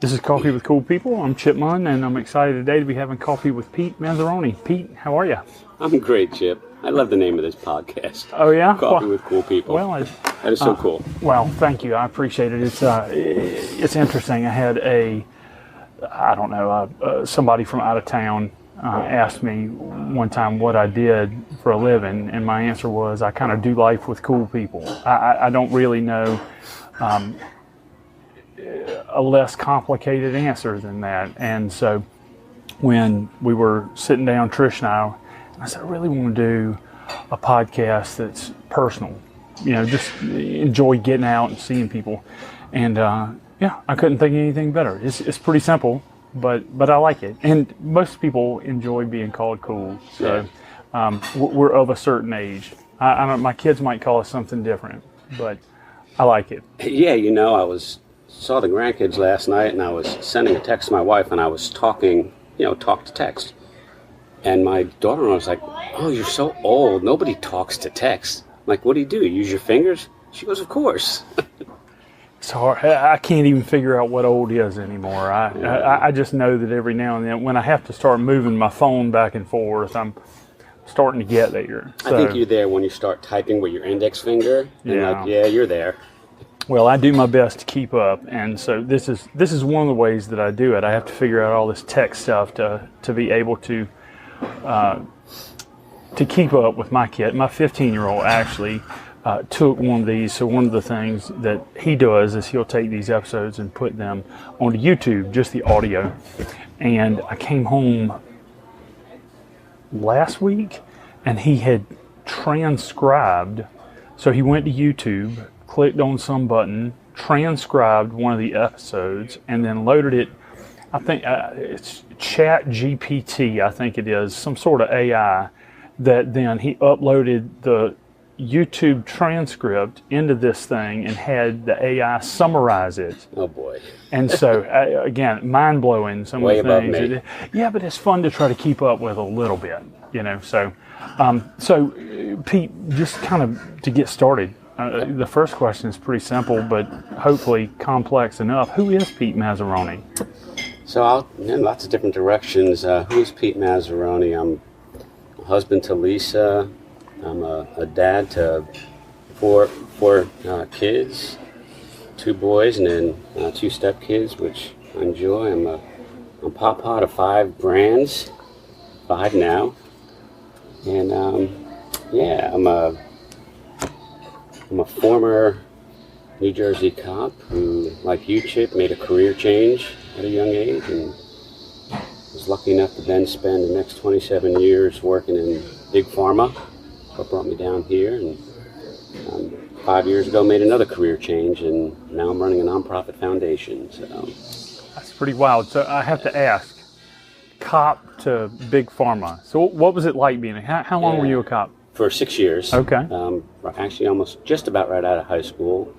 This is Coffee with Cool People. I'm Chip Munn, and I'm excited today to be having coffee with Pete Mazzeroni. Pete, how are you? I'm great, Chip. I love the name of this podcast. Oh, yeah? Coffee with Cool People. Well, that is so cool. Well, thank you. I appreciate it. It's interesting. I had somebody from out of town asked me one time what I did for a living, and my answer was I kind of do life with cool people. I don't really know a less complicated answer than that. And so when we were sitting down, Trish and I said, I really want to do a podcast that's personal, just enjoy getting out and seeing people. And I couldn't think of anything better. It's pretty simple, but I like it. And most people enjoy being called cool. So we're of a certain age. I don't. My kids might call us something different, but I like it. Yeah, saw the grandkids last night, and I was sending a text to my wife, and I was talking, talk to text. And my daughter-in-law was like, "Oh, you're so old. Nobody talks to text." I'm like, "What do? You use your fingers?" She goes, "Of course." It's hard. I can't even figure out what old is anymore. I just know that every now and then when I have to start moving my phone back and forth, I'm starting to get there. So, I think you're there when you start typing with your index finger. And you're there. Well, I do my best to keep up, and so this is one of the ways that I do it. I have to figure out all this tech stuff to be able to keep up with my kid. My 15-year-old actually took one of these. So one of the things that he does is he'll take these episodes and put them onto YouTube, just the audio. And I came home last week, and he had transcribed. So he went to YouTube, clicked on some button, transcribed one of the episodes, and then loaded it. I think it's Chat GPT, I think it is, some sort of AI, that then he uploaded the YouTube transcript into this thing and had the AI summarize it. Oh boy. And so, again, mind-blowing, some Way of the things. above me. Yeah, but it's fun to try to keep up with a little bit, So, Pete, just kind of to get started, the first question is pretty simple, but hopefully complex enough. Who is Pete Mazzeroni? So lots of different directions. Who's Pete Mazzeroni? I'm a husband to Lisa. I'm a dad to four kids, 2 boys, and then 2 stepkids, which I enjoy. I'm papa to 5 grands, 5 now, and I'm a former New Jersey cop who, like you, Chip, made a career change at a young age, and was lucky enough to then spend the next 27 years working in big pharma. What brought me down here, and 5 years ago made another career change, and now I'm running a nonprofit foundation. So that's pretty wild. So I have to ask, cop to big pharma. So what was it like being? How long were you a cop? For 6 years. Okay. Actually, almost just about right out of high school.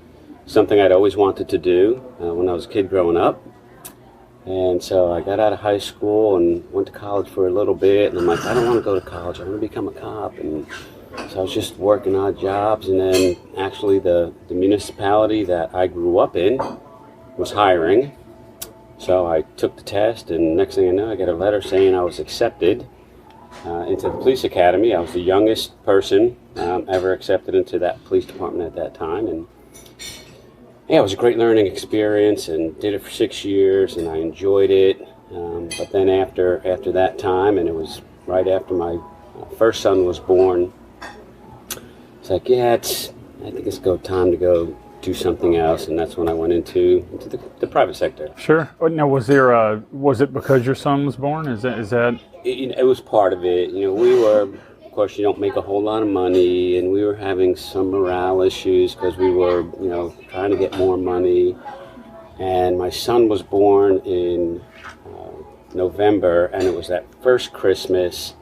Something I'd always wanted to do when I was a kid growing up. And so I got out of high school and went to college for a little bit, and I'm like, I don't want to go to college. I want to become a cop. And so I was just working odd jobs, and then actually the municipality that I grew up in was hiring. So I took the test, and next thing I know, I got a letter saying I was accepted into the police academy. I was the youngest person ever accepted into that police department at that time, and it was a great learning experience, and did it for 6 years, and I enjoyed it. But then after that time, and it was right after my first son was born, it's like, I think it's time to go do something else, and that's when I went into the private sector. Sure. Now, was it because your son was born? Is that? It was part of it. We were, of course, you don't make a whole lot of money, and we were having some morale issues because we were, trying to get more money. And my son was born in November, and it was that first Christmas,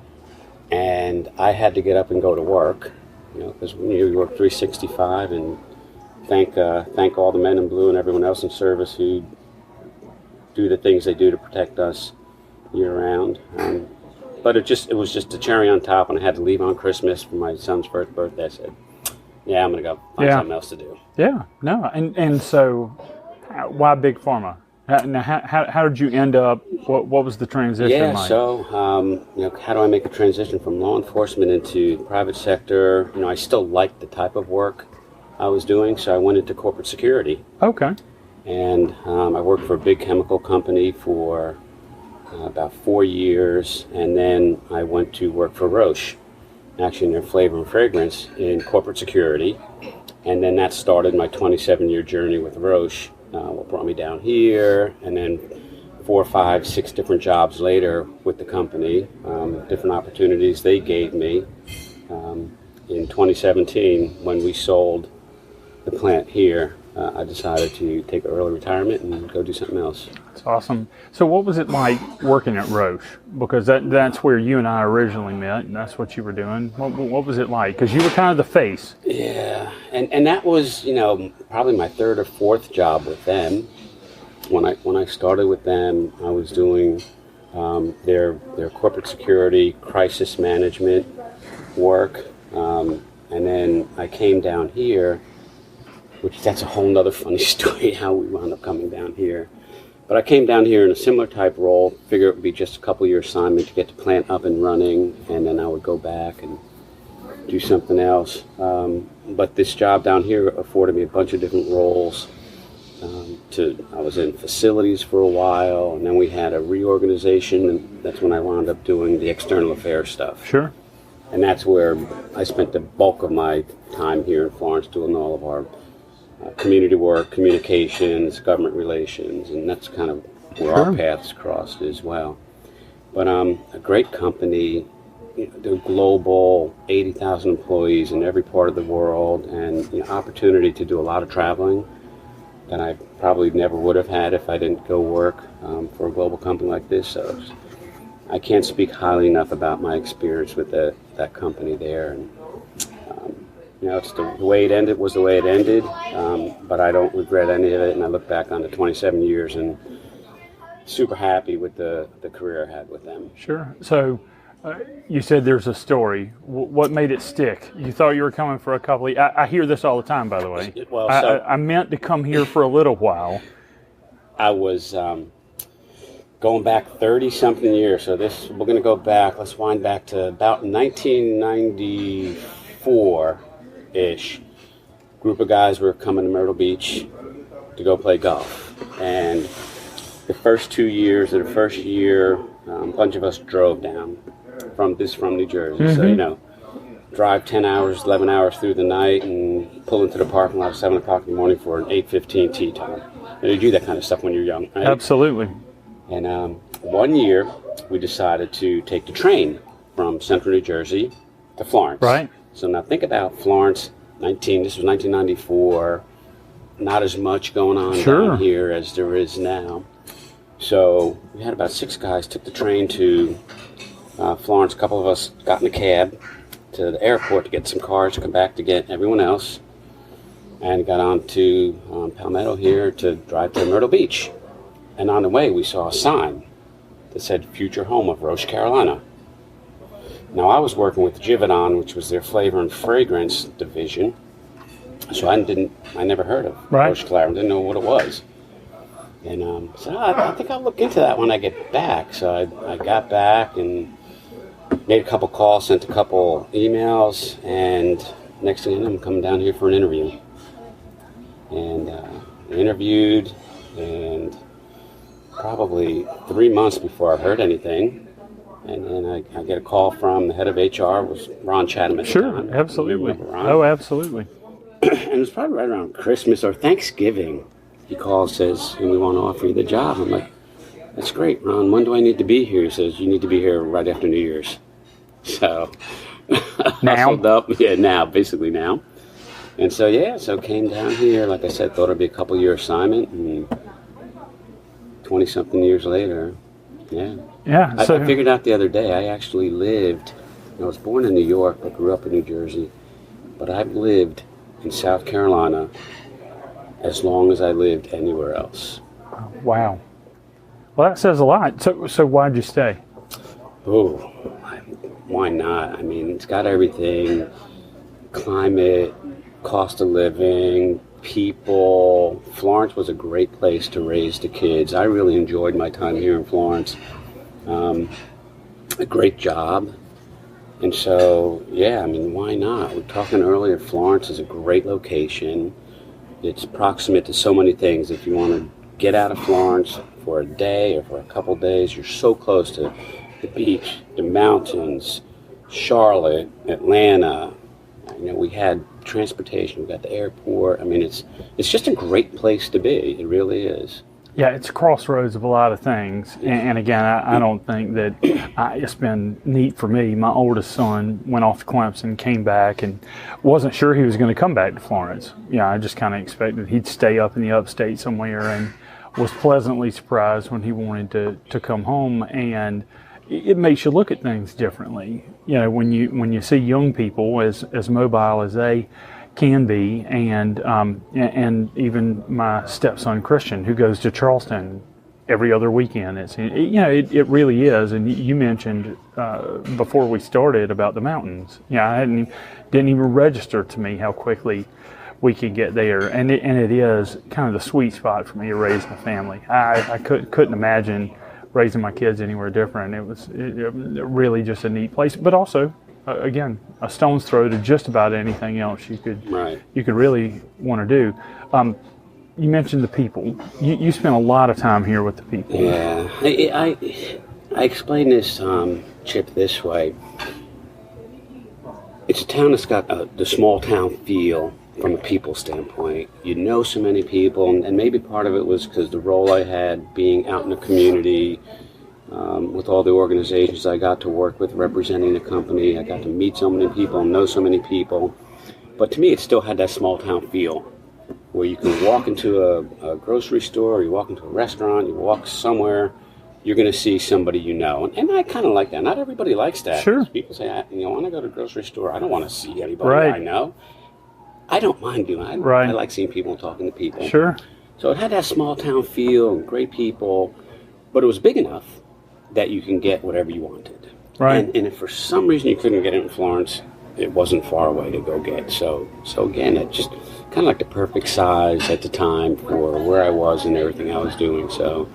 and I had to get up and go to work, because you work 365, and thank all the men in blue and everyone else in service who do the things they do to protect us year-round. But it was just a cherry on top, and I had to leave on Christmas for my son's first birthday. I said, I'm going to go find something else to do. Yeah, no, and so why big pharma? Now, how did you end up? What was the transition Yeah, like? so, how do I make a transition from law enforcement into private sector? I still liked the type of work I was doing, so I went into corporate security. Okay. And I worked for a big chemical company for about 4 years, and then I went to work for Roche, actually in their flavor and fragrance in corporate security. And then that started my 27-year journey with Roche, what brought me down here, and then 4, 5, 6 different jobs later with the company, different opportunities they gave me. In 2017, when we sold the plant here, I decided to take early retirement and go do something else. That's awesome. So what was it like working at Roche? Because that's where you and I originally met, and that's what you were doing. What was it like? Because you were kind of the face. Yeah, and that was, probably my 3rd or 4th job with them. When I started with them, I was doing their corporate security crisis management work, and then I came down here, which that's a whole nother funny story how we wound up coming down here. But I came down here in a similar type role, figured it would be just a couple year assignment to get the plant up and running, and then I would go back and do something else. But this job down here afforded me a bunch of different roles. I was in facilities for a while, and then we had a reorganization, and that's when I wound up doing the external affairs stuff. Sure. And that's where I spent the bulk of my time here in Florence doing all of our community work, communications, government relations, and that's kind of where our paths crossed as well. But a great company, they're global, 80,000 employees in every part of the world, and opportunity to do a lot of traveling that I probably never would have had if I didn't go work for a global company like this. So I can't speak highly enough about my experience with that company there. And it's the way it ended was the way it ended, but I don't regret any of it, and I look back on the 27 years and super happy with the career I had with them. Sure. So you said there's a story. What made it stick? You thought you were coming for a couple of... I hear this all the time, by the way. Well, I meant to come here for a little while. I was going back 30-something years, so we're going to go back, let's wind back to about 1994-ish. Group of guys were coming to Myrtle Beach to go play golf. And the first 2 years of the first year, a bunch of us drove down from New Jersey. Mm-hmm. So, drive 10 hours, 11 hours through the night and pull into the parking lot at 7 o'clock in the morning for an 8:15 tee time. And you do that kind of stuff when you're young, right? Absolutely. And one year, we decided to take the train from central New Jersey to Florence. Right. So now think about Florence, this was 1994, not as much going on down here as there is now. So we had about 6 guys, took the train to Florence. A couple of us got in a cab to the airport to get some cars to come back to get everyone else, and got on to Palmetto here to drive to Myrtle Beach. And on the way, we saw a sign that said future home of Roche, Carolina. Now, I was working with Givaudan, which was their flavor and fragrance division. So I never heard of Roche, Carolina, didn't know what it was. And so I think I'll look into that when I get back. So I got back and made a couple calls, sent a couple emails, and next thing you know, I'm coming down here for an interview. And I interviewed, and probably 3 months before I heard anything. And then I get a call from the head of HR, was Ron Chatham at the time. Sure, absolutely. Ron? Oh, absolutely. And it was probably right around Christmas or Thanksgiving. He calls, says, and we want to offer you the job. I'm like, that's great, Ron. When do I need to be here? He says, you need to be here right after New Year's. So, hustled up. Yeah, basically now. And so, came down here. Like I said, thought it'd be a couple-year assignment. And 20-something years later, Yeah. I figured out the other day, I was born in New York, but grew up in New Jersey. But I've lived in South Carolina as long as I lived anywhere else. Wow. Well, that says a lot. So why'd you stay? Oh, why not? I mean, it's got everything: climate, cost of living, people. Florence was a great place to raise the kids. I really enjoyed my time here in Florence. A great job. And so, yeah, I mean, why not? We were talking earlier, Florence is a great location. It's proximate to so many things. If you want to get out of Florence for a day or for a couple days, you're so close to the beach, the mountains, Charlotte, Atlanta. We had transportation, we got the airport. I mean, it's just a great place to be. It really is. Yeah, it's a crossroads of a lot of things. And again, I don't think that it's been neat for me. My oldest son went off to Clemson, came back, and wasn't sure he was going to come back to Florence. I just kind of expected he'd stay up in the upstate somewhere, and was pleasantly surprised when he wanted to come home. And it makes you look at things differently. When you see young people as mobile as they can be, and even my stepson Christian, who goes to Charleston every other weekend. It really is. And you mentioned before we started about the mountains. Didn't even register to me how quickly we could get there, and it is kind of the sweet spot for me to raise a family. I couldn't imagine raising my kids anywhere different. It was really just a neat place, but also, again, a stone's throw to just about anything else you could really want to do. You mentioned the people. You spent a lot of time here with the people. Yeah, I explain this, Chip, this way. It's a town that's got the small town feel from a people standpoint. You know so many people, and maybe part of it was because the role I had being out in the community, with all the organizations I got to work with representing the company. I got to meet so many people and know so many people. But to me, it still had that small town feel where you can walk into a grocery store, you walk into a restaurant, you walk somewhere, you're going to see somebody you know. And I kind of like that. Not everybody likes that. Sure. People say, when I go to a grocery store, I don't want to see anybody I know. I don't mind doing it. I like seeing people and talking to people. Sure. So it had that small town feel and great people, but it was big enough that you can get whatever you wanted. Right. And if for some reason you couldn't get it in Florence, it wasn't far away to go get. So again, it just kind of like the perfect size at the time for where I was and everything I was doing. So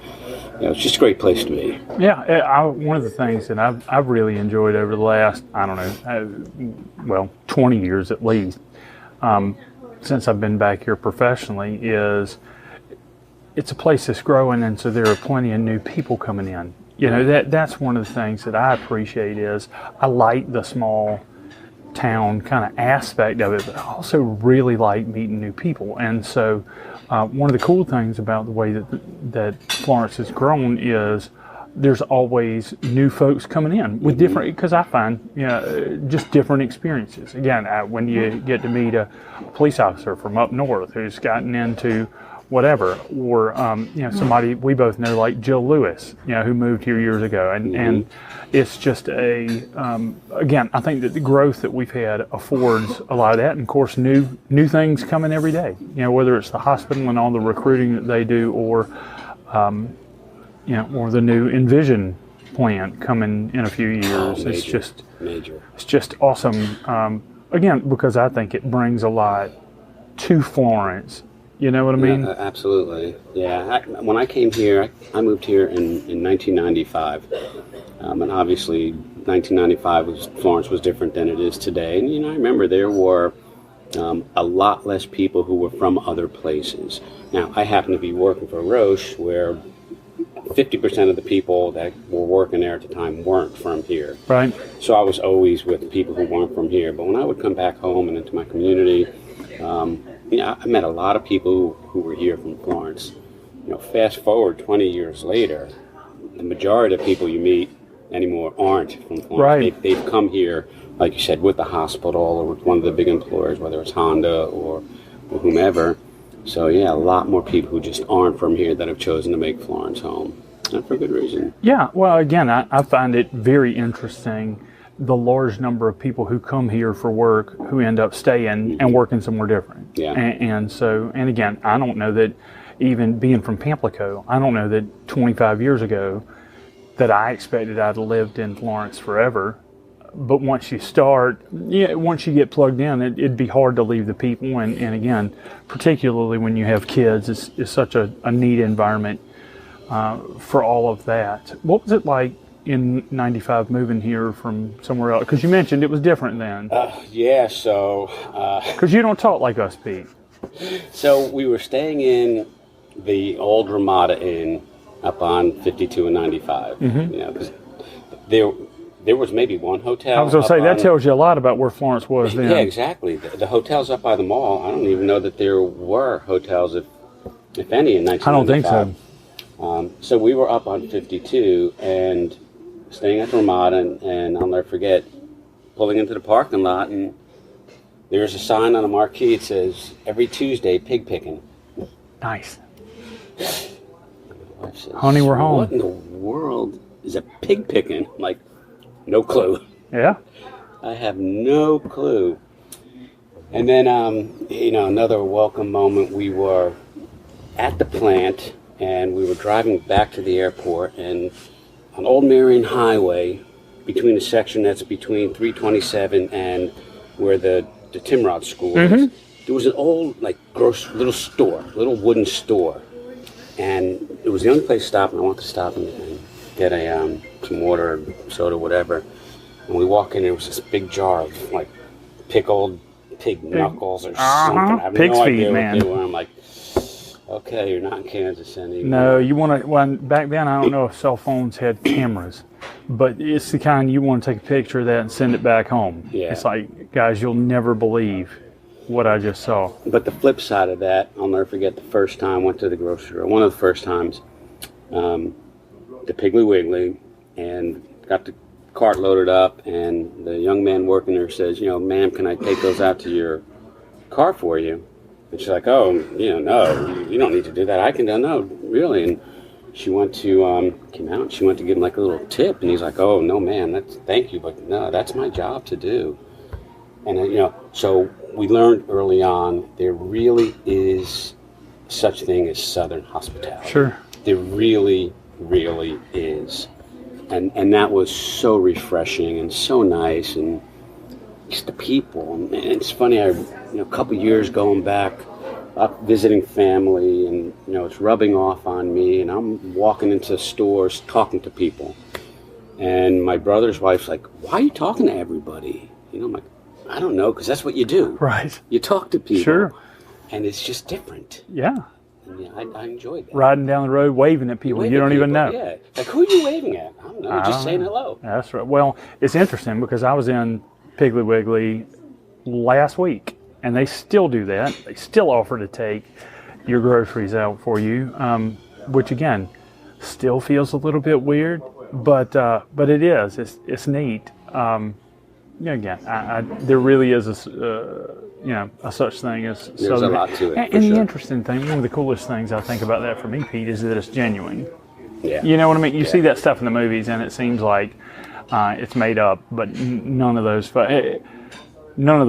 it's just a great place to be. Yeah, one of the things that I've really enjoyed over the last, 20 years at least, since I've been back here professionally, is it's a place that's growing, and so there are plenty of new people coming in. That's one of the things that I appreciate is I like the small town kind of aspect of it, but I also really like meeting new people. And so one of the cool things about the way that Florence has grown is there's always new folks coming in with different, because I find just different experiences. Again, when you get to meet a police officer from up north who's gotten into whatever, or somebody we both know like Jill Lewis, who moved here years ago, and it's just again, I think that the growth that we've had affords a lot of that, and of course new things coming every day. Whether it's the hospital and all the recruiting that they do, or or the new Envision plant coming in a few years. It's just major. It's just awesome. Again, because I think it brings a lot to Florence. You know what I mean? Absolutely. Yeah. When I came here, I moved here in 1995, and obviously 1995 Florence was different than it is today. And I remember there were a lot less people who were from other places. Now, I happened to be working for Roche, where 50% of the people that were working there at the time weren't from here. Right. So I was always with people who weren't from here. But when I would come back home and into my community, I met a lot of people who were here from Florence. Fast forward 20 years later, the majority of people you meet anymore aren't from Florence. Right. They've come here, like you said, with the hospital or with one of the big employers, whether it's Honda or whomever. So, a lot more people who just aren't from here that have chosen to make Florence home. And for good reason. Yeah, well, again, I find it very interesting, the large number of people who come here for work who end up staying and working somewhere different. Yeah. And again, I don't know that, even being from Pamplico, I don't know that 25 years ago that I expected I'd lived in Florence forever. but once you start, once you get plugged in, it'd be hard to leave the people. And again, particularly when you have kids, it's such a neat environment for all of that. What was it like in '95 moving here from somewhere else? Because you mentioned it was different then. Yeah, so... Because you don't talk like us, Pete. So we were staying in the old Ramada Inn up on 52 and 95. Mm-hmm. You know, 'cause there was maybe one hotel. I was going to say, that tells you a lot about where Florence was then. Yeah, exactly. The hotels up by the mall, I don't even know that there were hotels, if any, in 1995. I don't think so. So we were up on 52 and staying at the Ramada, and I'll never forget pulling into the parking lot, and there's a sign on a marquee. It says, "Every Tuesday, pig picking." Nice. My wife says, "Honey, we're home." What in the world is a pig picking? I'm like, no clue. Yeah. I have no clue. And then, another welcome moment. We were at the plant, and we were driving back to the airport, and on Old Marion Highway, between the section that's between 327 and where the Timrod School is, there was an old, little wooden store. And it was the only place to stop, and I wanted to stop and get some water, soda, whatever. And we walk in, there was this big jar of, pickled pig knuckles or something. I have Pig's no feet, idea man. what they were. I'm like, okay, you're not in Kansas anymore. No, you want to, back then, I don't know if cell phones had cameras, but it's the kind you want to take a picture of that and send it back home. Yeah. It's like, guys, you'll never believe what I just saw. But the flip side of that, I'll never forget the first time I went to the grocery store. One of the first times, the Piggly Wiggly, and got the cart loaded up, and the young man working there says, "Ma'am, can I take those out to your car for you?" And she's like, "Oh, no, you don't need to do that. I can do no, really." And she went to, came out, and she went to give him a little tip, and he's like, "Oh, no, man, thank you, but no, that's my job to do." And, so we learned early on there really is such thing as Southern hospitality. Sure. There really, really is. And that was so refreshing and so nice, and just the people. And it's funny, a couple years going back, up visiting family, and, it's rubbing off on me, and I'm walking into stores talking to people. And my brother's wife's like, "Why are you talking to everybody?" I'm like, "I don't know, because that's what you do." Right. You talk to people. Sure. And it's just different. Yeah. And I enjoyed that. Riding down the road, waving at people you don't even know. Yeah. Like, who are you waving at? I don't know. Just saying hello. That's right. Well, it's interesting because I was in Piggly Wiggly last week, and they still do that. They still offer to take your groceries out for you, which, again, still feels a little bit weird, but it is. It's neat. Again, there really is a such thing as There's Southern. a lot to it. And the interesting thing, one of the coolest things I think about that for me, Pete, is that it's genuine. Yeah. You know what I mean? You see that stuff in the movies, and it seems like it's made up, but none of the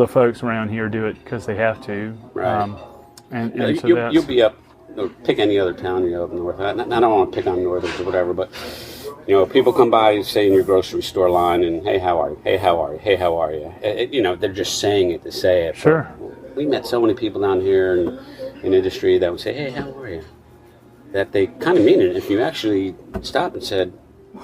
folks around here do it because they have to. Right. And so you'll be up. Pick any other town up north. I don't want to pick on Northerners or whatever, but people come by and say in your grocery store line, and "Hey, how are you? Hey, how are you? Hey, how are you?" They're just saying it to say it. Sure. But we met so many people down here in industry that would say, "Hey, how are you?" That they kind of mean it. If you actually stopped and said,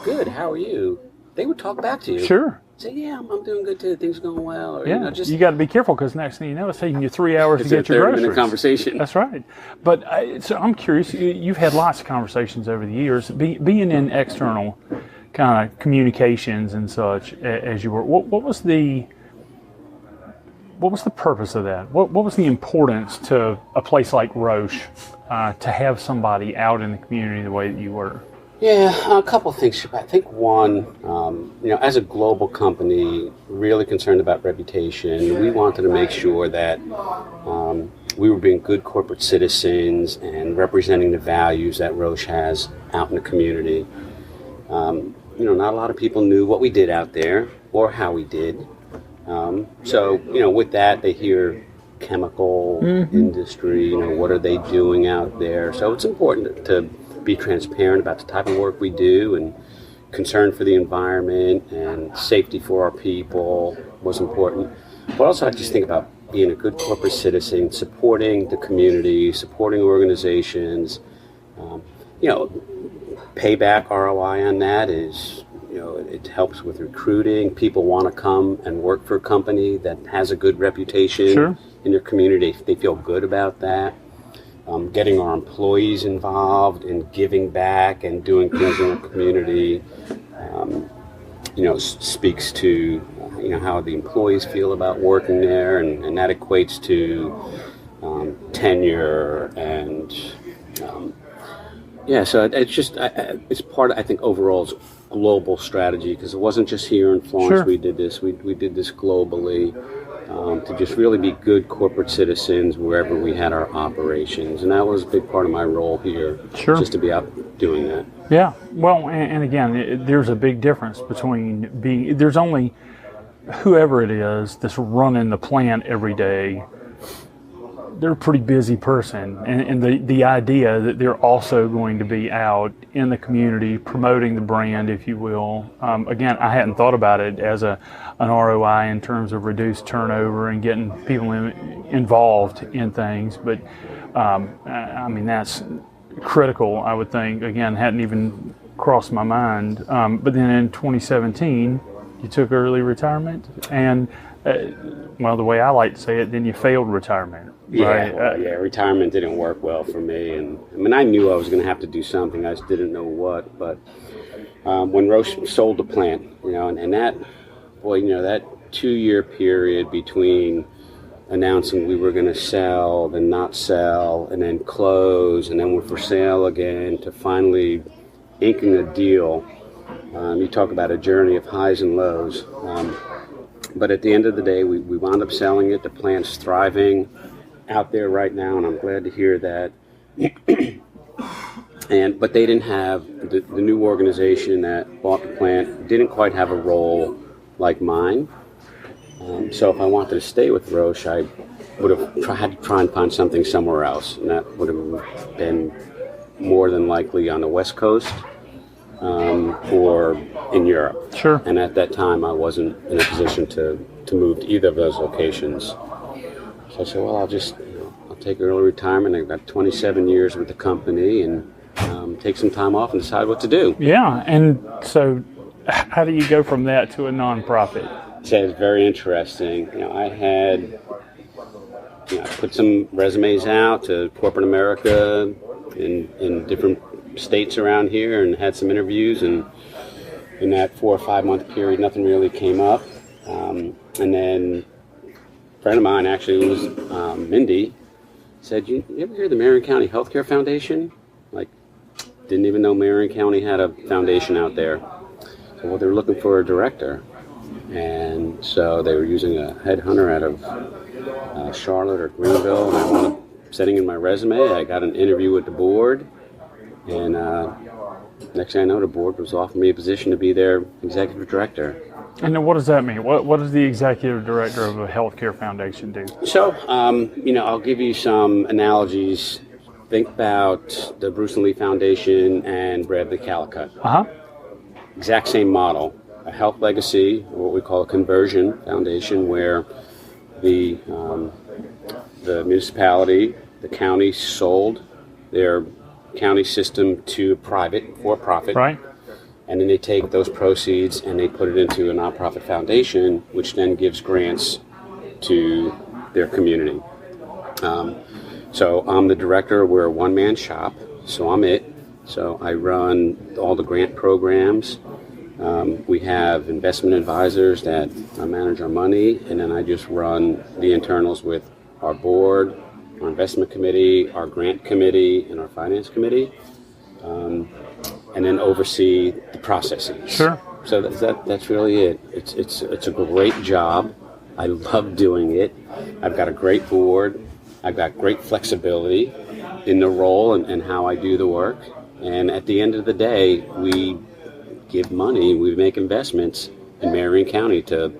"Good, how are you?" they would talk back to you. Sure. Say, "Yeah, I'm doing good too. Things are going well." Or, yeah, you got to be careful because next thing you know, it's taking you 3 hours to get your groceries. 30-minute conversation. That's right. But so I'm curious. You've had lots of conversations over the years, being in external kind of communications and such as you were. What was the purpose of that? What was the importance to a place like Roche to have somebody out in the community the way that you were? Yeah, a couple of things. I think one, as a global company, really concerned about reputation, we wanted to make sure that we were being good corporate citizens and representing the values that Roche has out in the community. Not a lot of people knew what we did out there or how we did. So, with that, they hear chemical industry, what are they doing out there? So it's important to be transparent about the type of work we do and, concern for the environment and safety for our people was important. But also I just think about being a good corporate citizen, supporting the community, supporting organizations. Payback ROI on that is, it helps with recruiting. People want to come and work for a company that has a good reputation Sure. in their community. They feel good about that. Getting our employees involved in giving back and doing things in the community, speaks to, how the employees feel about working there, and that equates to tenure and, so it's just, it's part of, I think, overall's global strategy, because it wasn't just here in Florence. Sure. We did this. We did this globally. To just really be good corporate citizens wherever we had our operations. And that was a big part of my role here, Sure. just to be out doing that. Yeah, well, and again, there's a big difference between there's only whoever it is that's running the plant every day. They're a pretty busy person, and the idea that they're also going to be out in the community promoting the brand, if you will. Again, I hadn't thought about it as an ROI in terms of reduced turnover and getting people involved in things, but that's critical, I would think. Again, hadn't even crossed my mind. But then in 2017, you took early retirement, and the way I like to say it, then you failed retirement. Right? Retirement didn't work well for me, and I knew I was going to have to do something. I just didn't know what. But when Roche sold the plant, and that 2-year period between announcing we were going to sell, then not sell, and then close, and then we're for sale again, to finally inking a deal. You talk about a journey of highs and lows. But at the end of the day, we wound up selling it. The plant's thriving out there right now, and I'm glad to hear that. But they didn't have the new organization that bought the plant didn't quite have a role like mine. So if I wanted to stay with Roche, I would have had to try and find something somewhere else, and that would have been more than likely on the West Coast or in Europe. Sure. And at that time, I wasn't in a position to move to either of those locations. So I said, well, I'll take early retirement. I've got 27 years with the company, and take some time off and decide what to do. Yeah, and so how do you go from that to a nonprofit? So it's very interesting. I had put some resumes out to corporate America in different states around here, and had some interviews, and in that 4 or 5 month period, nothing really came up. And then a friend of mine, actually, it was Mindy, said, you ever hear of the Marion County Healthcare Foundation? Didn't even know Marion County had a foundation out there. So, well, they were looking for a director. And so they were using a headhunter out of Charlotte or Greenville, and I wound up setting in my resume. I got an interview with the board, and next thing I know, the board was offering me a position to be their executive director. And then what does that mean? What does the executive director of a healthcare foundation do? So, I'll give you some analogies. Think about the Bruce and Lee Foundation and Bradley Calicut. Exact same model. A health legacy, or what we call a conversion foundation, where the municipality, the county, sold their county system to for-profit. Right. And then they take those proceeds and they put it into a nonprofit foundation, which then gives grants to their community. So I'm the director. We're a one-man shop, so I'm it. So I run all the grant programs. We have investment advisors that manage our money, and then I just run the internals with our board, our investment committee, our grant committee, and our finance committee, and then oversee the processes. Sure. So that's really it. It's a great job. I love doing it. I've got a great board. I've got great flexibility in the role and how I do the work. And at the end of the day, we give money, we make investments in Marion County to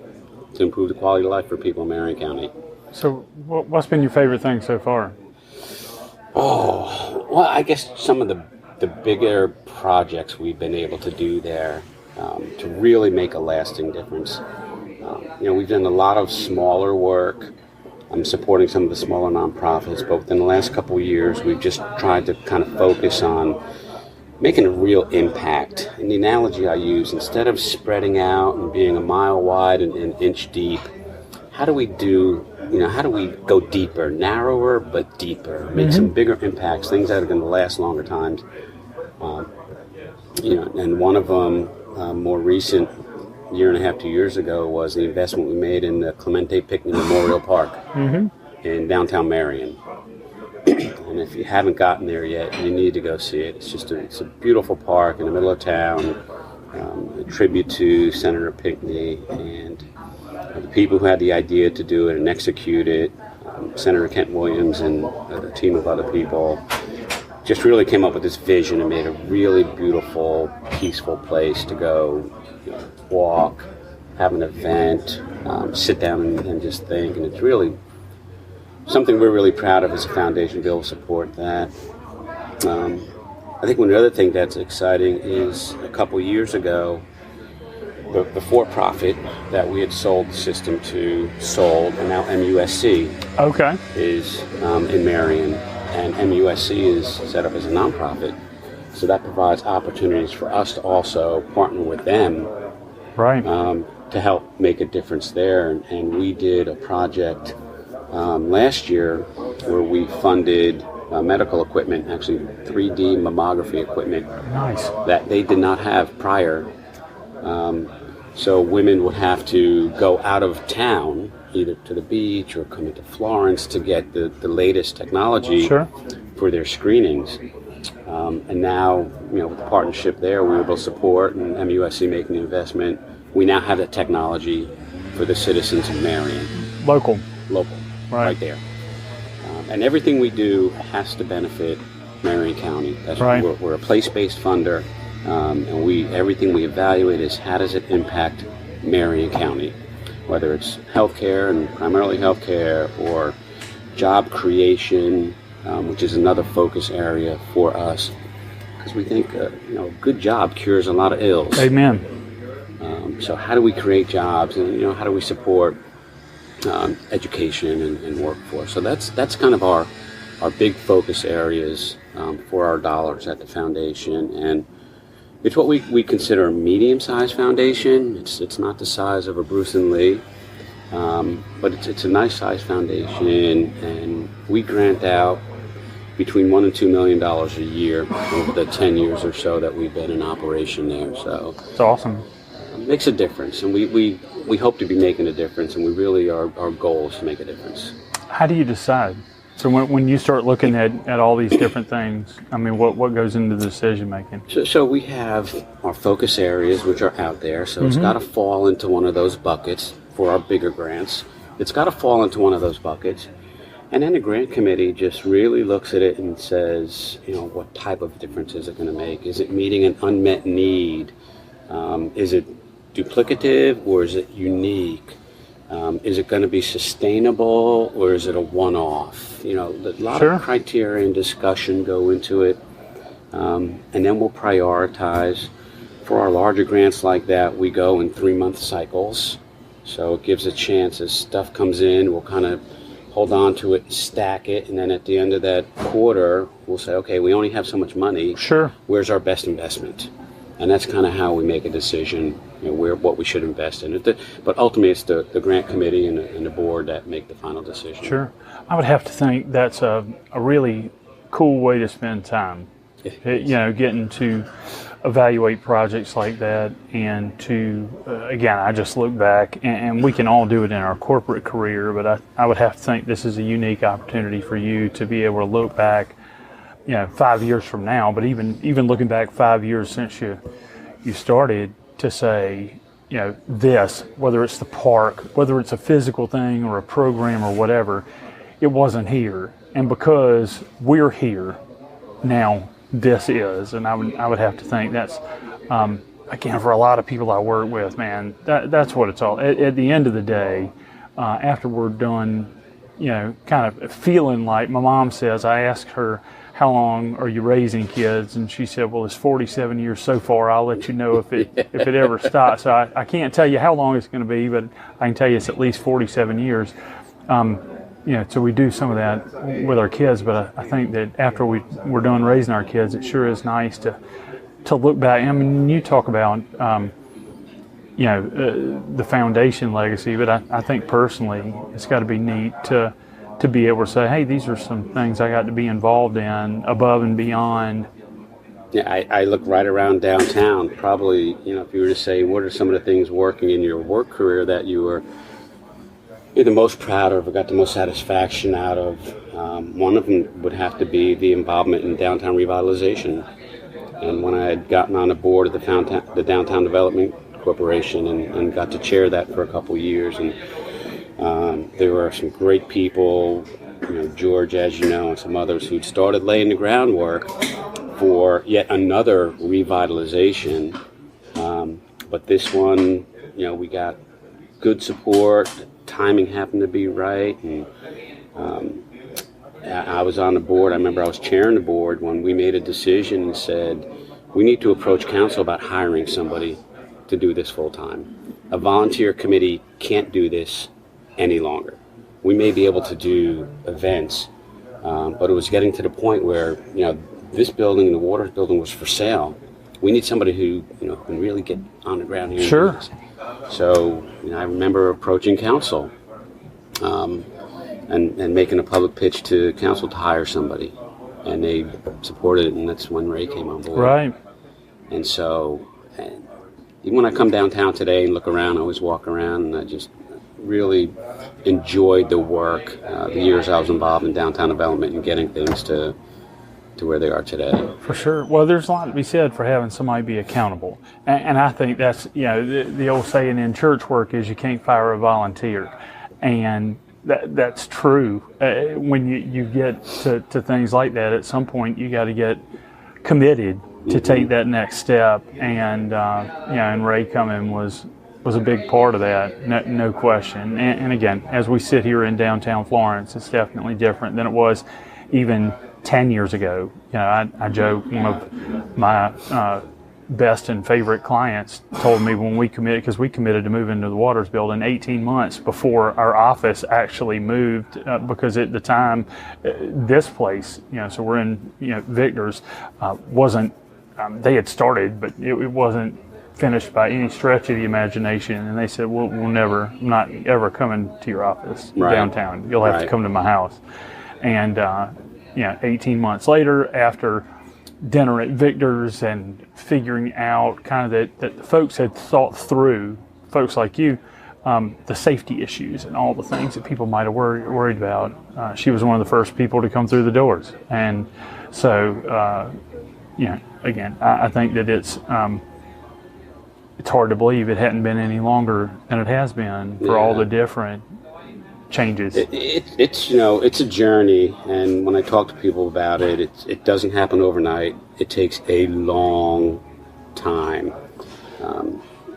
improve the quality of life for people in Marion County. So what's been your favorite thing so far? Oh, well, I guess some of the bigger projects we've been able to do there. to really make a lasting difference. We've done a lot of smaller work. I'm supporting some of the smaller nonprofits, but within the last couple of years, we've just tried to kind of focus on making a real impact. And the analogy I use, instead of spreading out and being a mile wide and an inch deep, how do we go deeper, narrower but deeper, make some bigger impacts, things that are going to last longer times. And one of them, more recent, year and a half, 2 years ago, was the investment we made in the Clemente Pickney Memorial Park in downtown Marion. And if you haven't gotten there yet, you need to go see it. It's a beautiful park in the middle of town, a tribute to Senator Pickney and the people who had the idea to do it and execute it. Senator Kent Williams and a team of other people just really came up with this vision and made a really beautiful, peaceful place to go walk, have an event, sit down and just think. And it's really something we're really proud of as a foundation to be able to support that. I think one other thing that's exciting is a couple years ago, the for-profit that we had sold the system to sold, and now MUSC is in Marion, and MUSC is set up as a nonprofit. So that provides opportunities for us to also partner with them to help make a difference there. And we did a project last year where we funded medical equipment, actually 3D mammography equipment that they did not have prior. So women would have to go out of town, either to the beach or come into Florence to get the latest technology for their screenings. And now, with the partnership there, we were able to support, and MUSC making the investment. We now have that technology for the citizens of Marion. Local, right there. And everything we do has to benefit Marion County. We're a place-based funder, and everything we evaluate is how does it impact Marion County, whether it's healthcare and primarily healthcare, or job creation, which is another focus area for us, because we think a good job cures a lot of ills. Amen. So how do we create jobs, and how do we support education and workforce? So that's kind of our big focus areas for our dollars at the foundation, and it's what we consider a medium-sized foundation. It's not the size of a Bruce and Lee, but it's a nice-sized foundation, and we grant out between $1 and $2 million a year over the 10 years or so that we've been in operation there. So it's awesome. It makes a difference, and we hope to be making a difference, and we really our goal is to make a difference. How do you decide? So when you start looking at all these different things, I mean, what goes into the decision making? So we have our focus areas, which are out there. So it's got to fall into one of those buckets for our bigger grants. It's got to fall into one of those buckets. And then the grant committee just really looks at it and says, what type of difference is it going to make? Is it meeting an unmet need? Is it duplicative, or is it unique? Is it going to be sustainable, or is it a one-off? A lot of criteria and discussion go into it. And then we'll prioritize. For our larger grants like that, we go in 3-month cycles. So it gives a chance as stuff comes in, we'll kind of hold on to it, stack it, and then at the end of that quarter, we'll say, okay, we only have so much money. Where's our best investment? And that's kind of how we make a decision, what we should invest in. But ultimately, it's the grant committee and the board that make the final decision. I would have to think that's a really cool way to spend time. Getting to evaluate projects like that, and to, again, I just look back, and we can all do it in our corporate career, but I would have to think this is a unique opportunity for you to be able to look back 5 years from now, but even looking back 5 years since you started, to say, this, whether it's the park, whether it's a physical thing or a program or whatever, it wasn't here. And because we're here now, this is. And I would have to think that's, again, for a lot of people I work with, man, that's what it's all. At the end of the day, after we're done, kind of feeling like, my mom says, I asked her, how long are you raising kids? And she said, well, it's 47 years so far. I'll let you know if it ever stops. So I can't tell you how long it's going to be, but I can tell you it's at least 47 years. So we do some of that with our kids, but I think that after we're done raising our kids, it sure is nice to look back. I mean, you talk about, the foundation legacy, but I think personally it's got to be neat to be able to say, hey, these are some things I got to be involved in above and beyond. Yeah, I look right around downtown. Probably, if you were to say, what are some of the things working in your work career that you're the most proud of or got the most satisfaction out of? One of them would have to be the involvement in downtown revitalization. And when I had gotten on the board of the Downtown Development Corporation and got to chair that for a couple years, and there were some great people, George, as you know, and some others who'd started laying the groundwork for yet another revitalization. But this one, we got good support. Timing happened to be right, and I was on the board. I remember I was chairing the board when we made a decision and said, we need to approach council about hiring somebody to do this full time. A volunteer committee can't do this any longer. We may be able to do events, but it was getting to the point where, this building, the water building, was for sale. We need somebody who, can really get on the ground here. Sure. So, I remember approaching council and making a public pitch to council to hire somebody. And they supported it, and that's when Ray came on board. Right. And so, even when I come downtown today and look around, I always walk around, and I just really enjoyed the work, the years I was involved in downtown development and getting things to where they are today. For sure. Well, there's a lot to be said for having somebody be accountable. And I think that's, the old saying in church work is you can't fire a volunteer. And that's true. When you get to things like that, at some point you got to get committed to take that next step. And, and Ray coming was a big part of that, no question. And again, as we sit here in downtown Florence, it's definitely different than it was even 10 years ago. I joke, one of my best and favorite clients told me when we committed, because we committed to move into the Waters building 18 months before our office actually moved, because at the time, this place, so we're in, Victor's, wasn't, they had started, but it wasn't finished by any stretch of the imagination. And they said, we'll never, not ever coming to your office downtown. You'll have to come to my house. And, 18 months later, after dinner at Victor's and figuring out kind of that the folks had thought through, folks like you, the safety issues and all the things that people might have worried about. She was one of the first people to come through the doors. And so, again, I think that it's hard to believe it hadn't been any longer than it has been for all the different changes. It's a journey, and when I talk to people about it, it doesn't happen overnight. It takes a long time,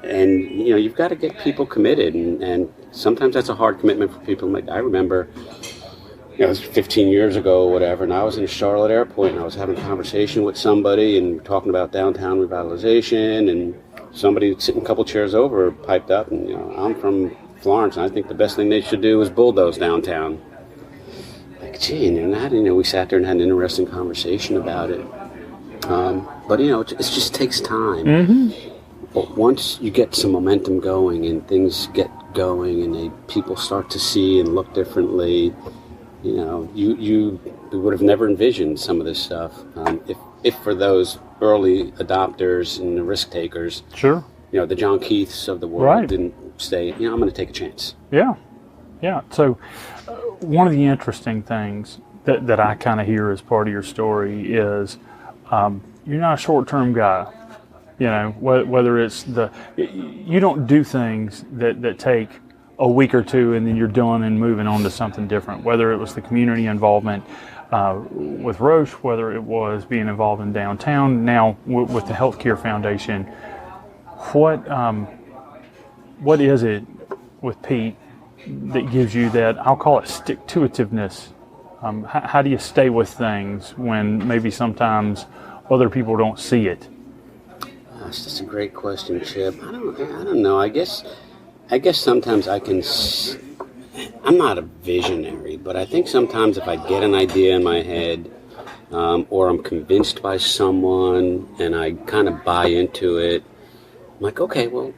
and you've got to get people committed, and sometimes that's a hard commitment for people. Like I remember, it was 15 years ago or whatever, and I was in Charlotte Airport, and I was having a conversation with somebody and talking about downtown revitalization, and somebody sitting a couple chairs over piped up, and I'm from Florence, and I think the best thing they should do is bulldoze downtown. Like, gee, we sat there and had an interesting conversation about it. But it just takes time. Mm-hmm. But once you get some momentum going and things get going and people start to see and look differently, you would have never envisioned some of this stuff if for those early adopters and the risk takers. Sure. The John Keiths of the world didn't say, I'm going to take a chance. Yeah. So one of the interesting things that I kind of hear as part of your story is you're not a short-term guy. Whether it's you don't do things that take a week or two and then you're done and moving on to something different. Whether it was the community involvement with Roche, whether it was being involved in downtown, now with the Healthcare Foundation. What is it with Pete that gives you that, I'll call it stick-to-itiveness, How do you stay with things when maybe sometimes other people don't see it? Gosh, that's a great question, Chip. I don't know. I guess sometimes I'm not a visionary, but I think sometimes if I get an idea in my head, or I'm convinced by someone and I kind of buy into it, I'm like, okay, well,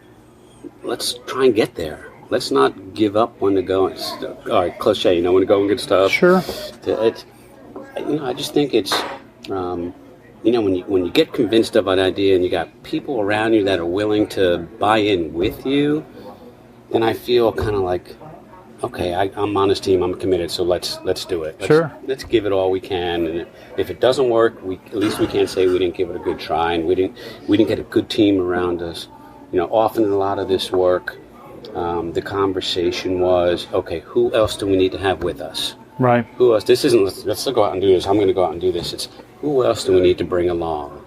let's try and get there. Let's not give up when the going. All right, cliche, when the going good stuff. Sure. I just think it's, when you get convinced of an idea and you got people around you that are willing to buy in with you, then I feel kind of like, okay, I'm on this team. I'm committed. So let's do it. Let's give it all we can. And if it doesn't work, at least we can't say we didn't give it a good try, and we didn't get a good team around us. Often in a lot of this work, the conversation was, okay, who else do we need to have with us? Right. Who else? This isn't let's go out and do this. I'm going to go out and do this. It's who else do we need to bring along?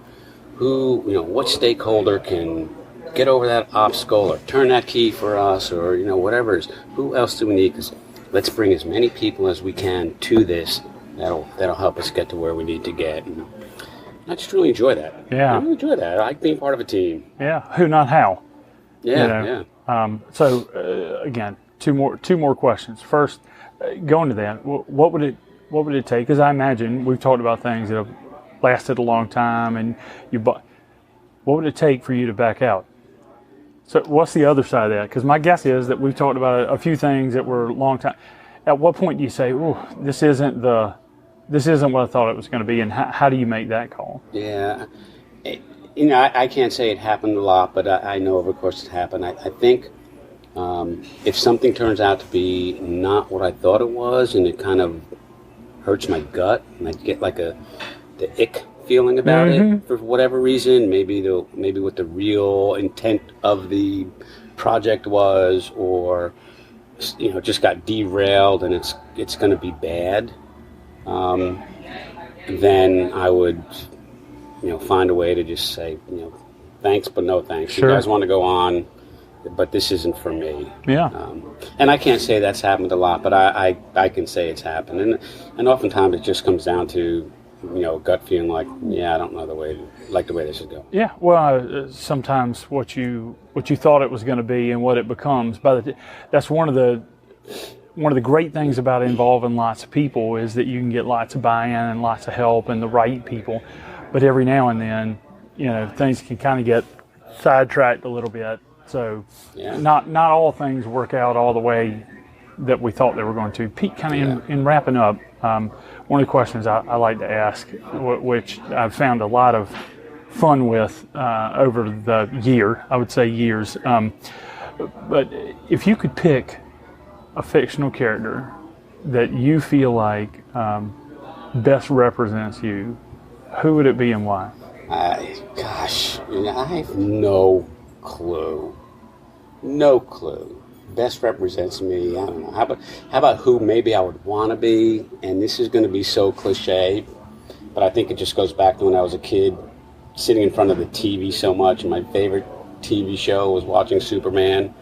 What stakeholder can get over that obstacle or turn that key for us, or whatever it is. Who else do we need? Because let's bring as many people as we can to this. That'll help us get to where we need to get. And I just really enjoy that. Yeah, I really enjoy that. I like being part of a team. Yeah, who, not how. Yeah, So again, two more questions. First, going to that, what would it take? Because I imagine we've talked about things that have lasted a long time, and what would it take for you to back out? So what's the other side of that? Because my guess is that we've talked about a few things that were a long time. At what point do you say, "Oh, this isn't what I thought it was going to be," and how do you make that call? Yeah, I can't say it happened a lot, but I know, of course, it happened. I think if something turns out to be not what I thought it was, and it kind of hurts my gut, and I get like the ick feeling about it for whatever reason, maybe what the real intent of the project was, or just got derailed and it's going to be bad, then I would find a way to just say thanks but no thanks. Sure. You guys want to go on, but this isn't for me. Yeah. And I can't say that's happened a lot, but I can say it's happened, and oftentimes it just comes down to gut feeling like, I don't know the way this is going. Yeah, well, sometimes what you thought it was going to be and what it becomes. That's one of the great things about involving lots of people is that you can get lots of buy-in and lots of help and the right people. But every now and then, things can kind of get sidetracked a little bit. So not all things work out all the way that we thought they were going to. Pete, kind of in wrapping up, one of the questions I like to ask, which I've found a lot of fun with over the years, but if you could pick a fictional character that you feel like best represents you, who would it be and why? Gosh, I have no clue. No clue. Best represents me, I don't know. How about who maybe I would want to be? And this is going to be so cliche, but I think it just goes back to when I was a kid, sitting in front of the TV so much, and my favorite TV show was watching Superman.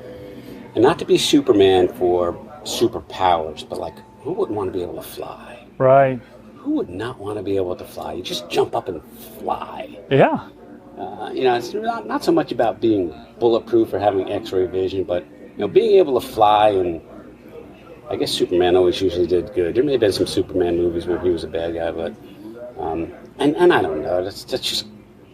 And not to be Superman for superpowers, but like, who wouldn't want to be able to fly? Right. Who would not want to be able to fly? You just jump up and fly. Yeah. It's not so much about being bulletproof or having X-ray vision, but being able to fly. And I guess Superman always usually did good. There may have been some Superman movies where he was a bad guy, but and I don't know. That's just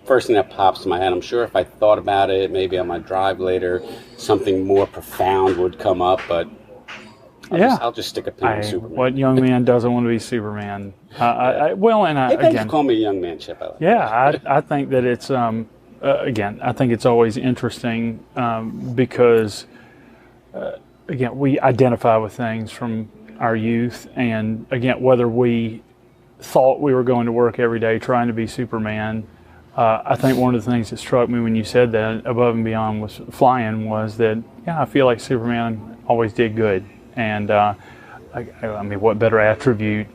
first thing that pops to my head. I'm sure if I thought about it, maybe on my drive later, something more profound would come up. But I'll just stick a pin in Superman. What young man doesn't want to be Superman? Again, call me a young man, Chip. I think that it's I think it's always interesting because again, we identify with things from our youth, and again, whether we thought we were going to work every day trying to be Superman. I think one of the things that struck me when you said that above and beyond was flying was that I feel like Superman always did good. And I mean, what better attribute,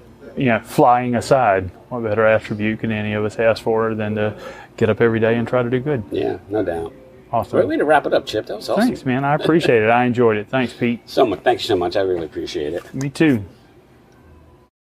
flying aside, what better attribute can any of us ask for than to get up every day and try to do good? Yeah, no doubt. Awesome. Great way to wrap it up, Chip. That was awesome. Thanks, man. I appreciate it. I enjoyed it. Thanks, Pete. Thanks so much. I really appreciate it. Me too.